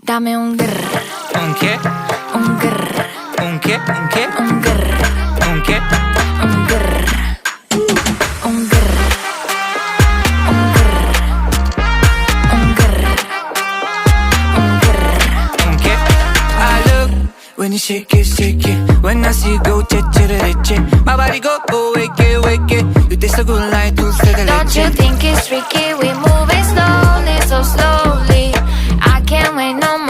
Dame un grr. Un che? Un grr. Un che? Un che? Un grr. Un che? Un grr. Un grr. Un grr. Un grr. Un grr. Un che? I look when you shake it. When I see you go, che. My body go, wake it. You taste so good like dulce de Don't you leche. think it's tricky? We move it slowly, so slowly. I can't wait no more.